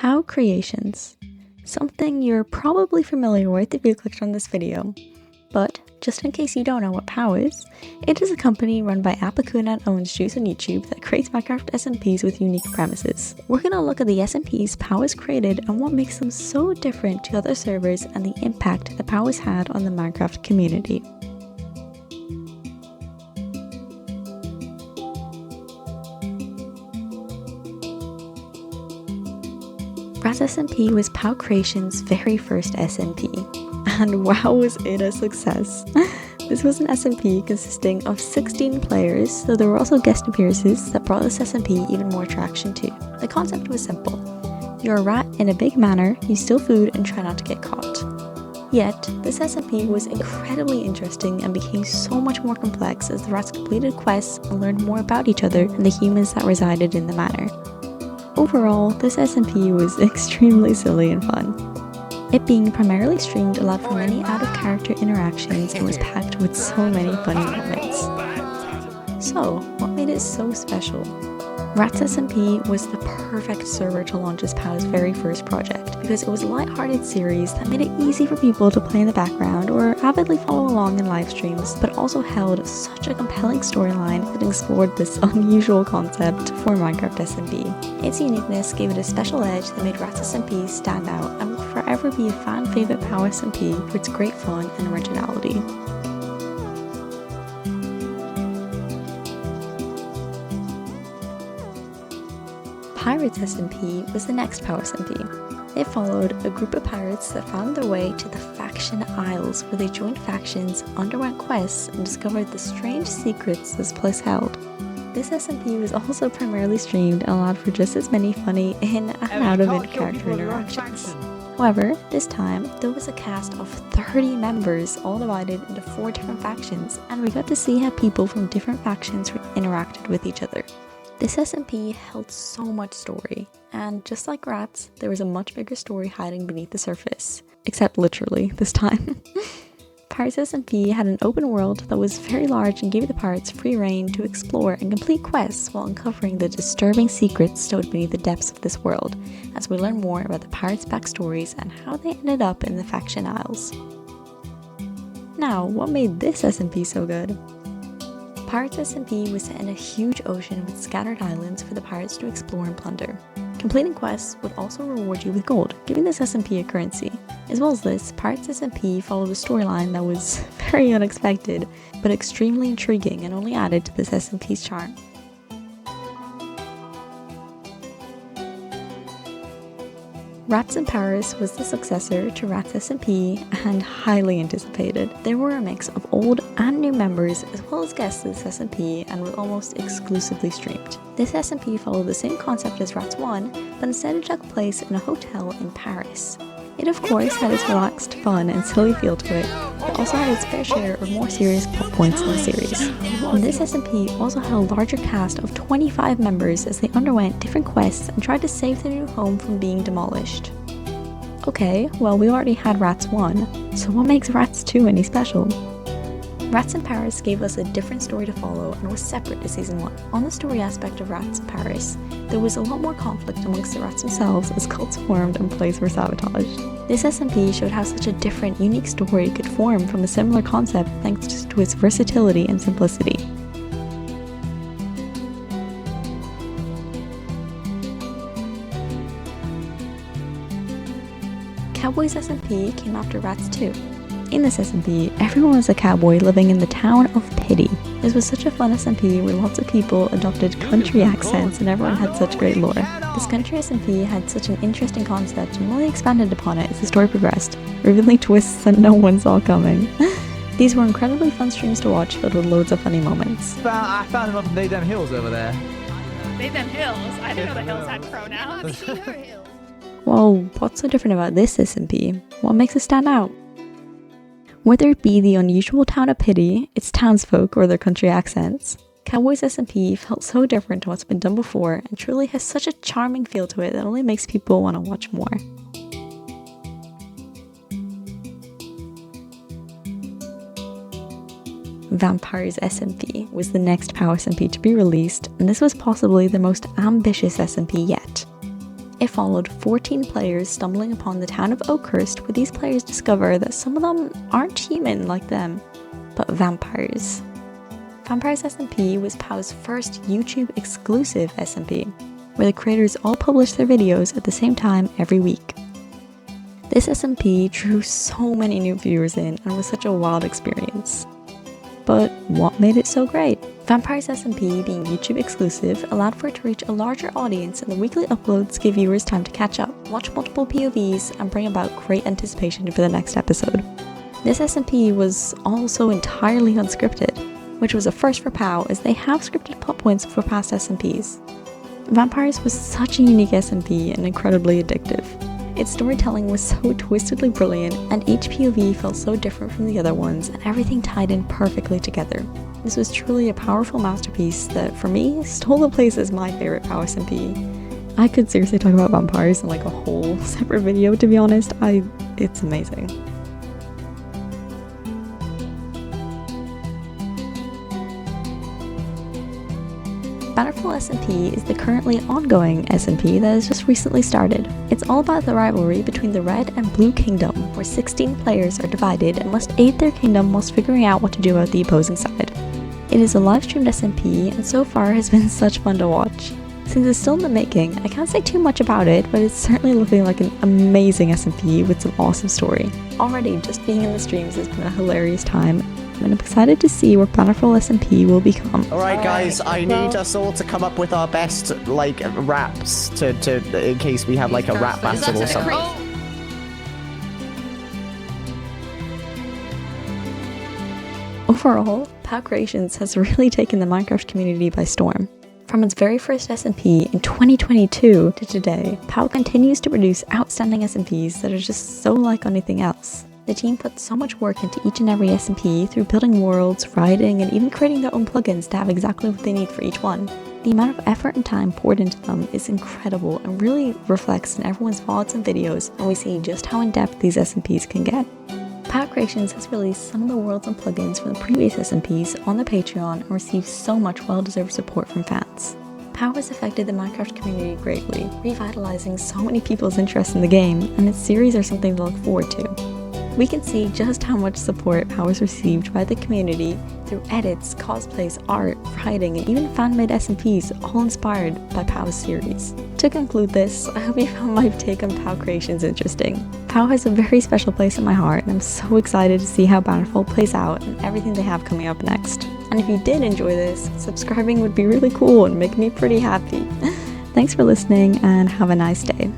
PowCreations. Something you're probably familiar with if you clicked on this video. But, just in case you don't know what Pow is, it is a company run by Apokuna and OwengejuiceTV on YouTube that creates Minecraft SMPs with unique premises. We're gonna look at the SMPs Pow has created and what makes them so different to other servers and the impact that Pow has had on the Minecraft community. Rats SMP was PowCreations' very first SMP, and wow was it a success. This was an SMP consisting of 16 players, though there were also guest appearances that brought this SMP even more traction too. The concept was simple. You're a rat in a big manor, you steal food and try not to get caught. Yet, this SMP was incredibly interesting and became so much more complex as the rats completed quests and learned more about each other and the humans that resided in the manor. Overall, this SMP was extremely silly and fun. It being primarily streamed allowed for many out-of-character interactions and was packed with so many funny moments. So, what made it so special? Rats SMP was the perfect server to launch as Pow's very first project because it was a light-hearted series that made it easy for people to play in the background or avidly follow along in live streams, but also held such a compelling storyline that explored this unusual concept for Minecraft SMP. Its uniqueness gave it a special edge that made Rats SMP stand out and will forever be a fan-favorite Pow SMP for its great fun and originality. Pirates SMP was the next Pow SMP. It followed a group of pirates that found their way to the Faction Isles, where they joined factions, underwent quests, and discovered the strange secrets this place held. This SMP was also primarily streamed and allowed for just as many funny in and out of it character interactions. However, this time, there was a cast of 30 members all divided into 4 different factions, and we got to see how people from different factions interacted with each other. This SMP held so much story, and just like Rats, there was a much bigger story hiding beneath the surface. Except literally, this time. Pirates SMP had an open world that was very large and gave the pirates free reign to explore and complete quests while uncovering the disturbing secrets stowed beneath the depths of this world, as we learn more about the pirates' backstories and how they ended up in the Faction Isles. Now, what made this SMP so good? Pirates SMP was set in a huge ocean with scattered islands for the pirates to explore and plunder. Completing quests would also reward you with gold, giving this SMP a currency. As well as this, Pirates SMP followed a storyline that was very unexpected, but extremely intriguing and only added to this SMP's charm. Rats in Paris was the successor to Rats SMP and highly anticipated. There were a mix of old and new members as well as guests to this SMP and was almost exclusively streamed. This SMP followed the same concept as Rats 1, but instead it took place in a hotel in Paris. It of course had its relaxed, fun and silly feel to it, but also had its fair share of more serious plot points in the series. And this SMP also had a larger cast of 25 members as they underwent different quests and tried to save their new home from being demolished. Okay, well we already had Rats 1, so what makes Rats 2 any special? Rats in Paris gave us a different story to follow and was separate to Season 1. On the story aspect of Rats in Paris, there was a lot more conflict amongst the rats themselves as cults formed and plays were sabotaged. This SMP showed how such a different, unique story could form from a similar concept thanks to its versatility and simplicity. Cowboys SMP came after Rats 2. In this SMP, everyone was a cowboy living in the town of Pity. This was such a fun SMP where lots of people adopted country accents and everyone had such great lore. This country SMP had such an interesting concept and really expanded upon it as the story progressed, revealing twists that no one saw coming. These were incredibly fun streams to watch, filled with loads of funny moments. I found them up in They Them Hills over there. They Them Hills? I didn't know the hills had pronouns. Well, what's so different about this SMP? What makes it stand out? Whether it be the unusual town of Pity, its townsfolk, or their country accents, Cowboys SMP felt so different to what's been done before and truly has such a charming feel to it that only makes people want to watch more. Vampires SMP was the next Pow SMP to be released, and this was possibly the most ambitious SMP yet. It followed 14 players stumbling upon the town of Oakhurst, where these players discover that some of them aren't human like them, but vampires. Vampires SMP was PowC's first YouTube exclusive SMP, where the creators all published their videos at the same time every week. This SMP drew so many new viewers in and was such a wild experience. But what made it so great? Vampires SMP being YouTube exclusive allowed for it to reach a larger audience, and the weekly uploads gave viewers time to catch up, watch multiple POVs, and bring about great anticipation for the next episode. This SMP was also entirely unscripted, which was a first for POW as they have scripted plot points for past SMPs. Vampires was such a unique SMP and incredibly addictive. Its storytelling was so twistedly brilliant, and each POV felt so different from the other ones, and everything tied in perfectly together. This was truly a powerful masterpiece that, for me, stole the place as my favorite POW SMP. I could seriously talk about vampires in like a whole separate video, to be honest. It's amazing. Bountiful SMP is the currently ongoing SMP that has just recently started. It's all about the rivalry between the Red and Blue Kingdom, where 16 players are divided and must aid their kingdom whilst figuring out what to do about the opposing side. It is a live-streamed SMP, and so far has been such fun to watch. Since it's still in the making, I can't say too much about it, but it's certainly looking like an amazing SMP with some awesome story. Already, just being in the streams has been a hilarious time, and I'm excited to see what Bountiful SMP will become. Alright guys, I need us all to come up with our best, like, raps to in case we have, like, a rap battle or something. Overall, PowCreations has really taken the Minecraft community by storm. From its very first SMP in 2022 to today, POW continues to produce outstanding SMPs that are just so like anything else. The team puts so much work into each and every SMP through building worlds, writing, and even creating their own plugins to have exactly what they need for each one. The amount of effort and time poured into them is incredible and really reflects in everyone's VODs and videos, and we see just how in-depth these SMPs can get. PowCreations has released some of the worlds and plugins from the previous SMPs on their Patreon and received so much well-deserved support from fans. POW has affected the Minecraft community greatly, revitalizing so many people's interest in the game, and its series are something to look forward to. We can see just how much support POW has received by the community through edits, cosplays, art, writing, and even fan-made SMPs, all inspired by POW's series. To conclude this, I hope you found my take on PowCreations interesting. POW has a very special place in my heart, and I'm so excited to see how Bountiful plays out and everything they have coming up next. And if you did enjoy this, subscribing would be really cool and make me pretty happy. Thanks for listening, and have a nice day.